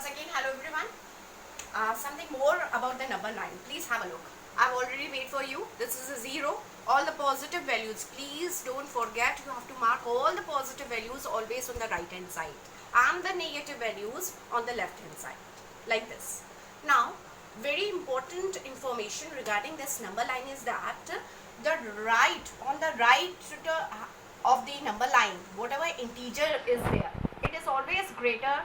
once again, hello everyone. Something more about the number line. Please have a look. I've already made for you. This is a 0. All the positive values, please don't forget, you have to mark all the positive values always on the right hand side and the negative values on the left hand side, like this. Now, very important information regarding this number line is that on the right of the number line, whatever integer is there, it is always greater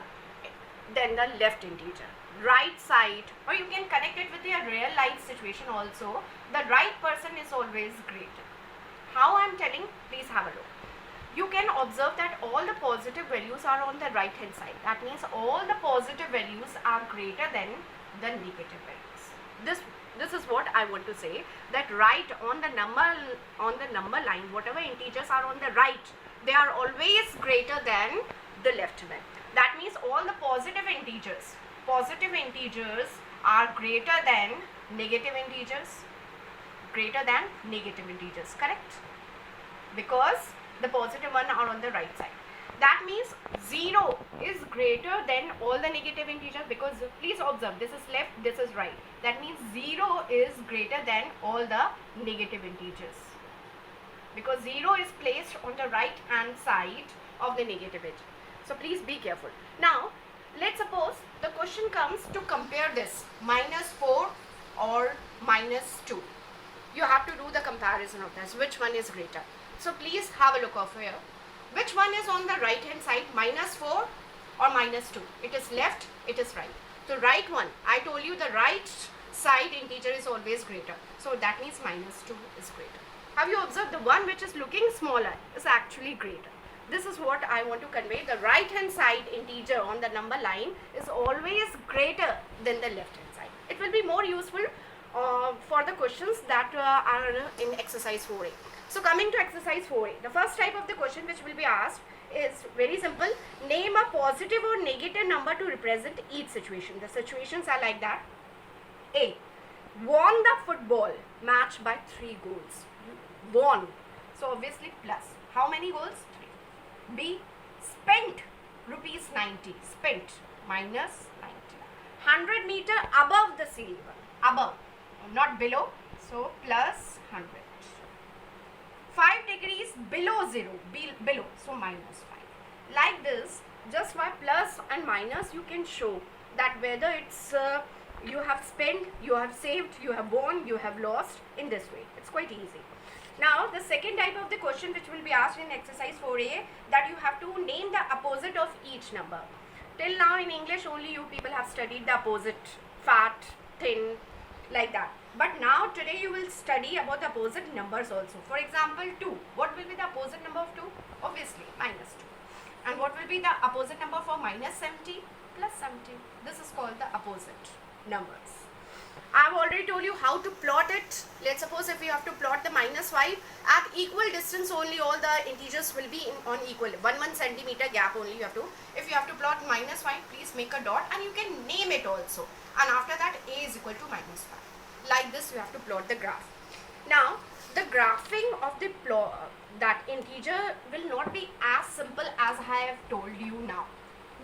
than the left integer. Right side, or you can connect it with the real life situation also, the right person is always greater. How I am telling, please have a look. You can observe that all the positive values are on the right hand side. That means all the positive values are greater than the negative values. This is what I want to say, that right on the number line, whatever integers are on the right, they are always greater than the left one. That means all the positive integers are greater than negative integers, correct? Because the positive one are on the right side. That means 0 is greater than all the negative integers, because please observe, this is left, this is right. That means 0 is greater than all the negative integers, because 0 is placed on the right hand side of the negative edge. So please be careful. Now let's suppose the question comes to compare this -4 or -2. You have to do the comparison of this, which one is greater. So please have a look over here. Which one is on the right hand side, -4 or -2? It is left, it is right. So right one, I told you the right side integer is always greater. So that means -2 is greater. Have you observed the one which is looking smaller is actually greater? This is what I want to convey. The right hand side integer on the number line is always greater than the left hand side. It will be more useful for the questions that are in exercise 4a. So coming to exercise 4a, the first type of the question which will be asked is very simple. Name a positive or negative number to represent each situation. The situations are like that. A. Won the football match by 3 goals. Won. So obviously plus. How many goals? 3. B. Spent rupees 90. Spent minus 90. 100 meter above the sea level. Above, not below. So plus 100. 5 degrees below 0. Below. So minus 5. Like this, just by plus and minus, you can show that whether it's you have spent, you have saved, you have won, you have lost, in this way. It's quite easy. Now, the second type of the question which will be asked in exercise 4a, that you have to name the opposite of each number. Till now in English only you people have studied the opposite, fat, thin, like that. But now today you will study about the opposite numbers also. For example, 2. What will be the opposite number of 2? Obviously -2. And what will be the opposite number for -70? +70. This is called the opposite numbers. I have already told you how to plot it. Let's suppose if you have to plot the -5, at equal distance only all the integers will be on equal. 1 centimeter gap only you have to. If you have to plot -5, please make a dot and you can name it also. And after that a is equal to -5. Like this you have to plot the graph. Now the graphing of the that integer will not be as simple as I have told you now.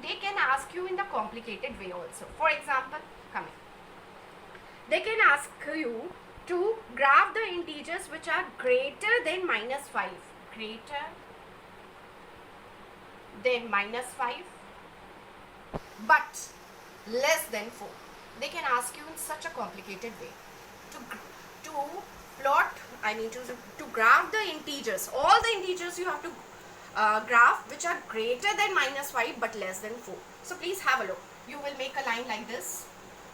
They can ask you in the complicated way also. For example, come here. They can ask you to graph the integers which are greater than -5. Greater than -5 but less than 4. They can ask you in such a complicated way to plot, to graph the integers. All the integers you have to graph which are greater than -5 but less than 4. So please have a look. You will make a line like this.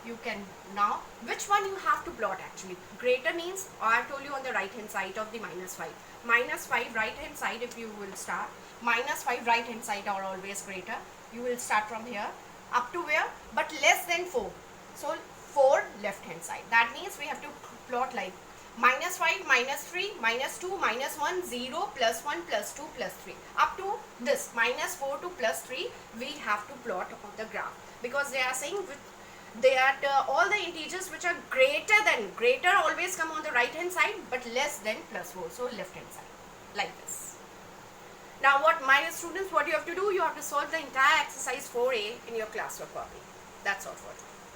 You can now, which one you have to plot actually? Greater means, I told you on the right hand side of the -5. -5 right hand side, if you will start, -5 right hand side are always greater. You will start from here up to where? But less than 4. So 4 left hand side. That means we have to plot like -5, -3, -2, -1, 0, +1, +2, +3. Up to this -4 to +3 we have to plot on the graph, because they are saying all the integers which are greater always come on the right hand side but less than +4, so left hand side, like this. Now what, my students, what you have to do, you have to solve the entire exercise 4a in your classwork copy. That's all for now.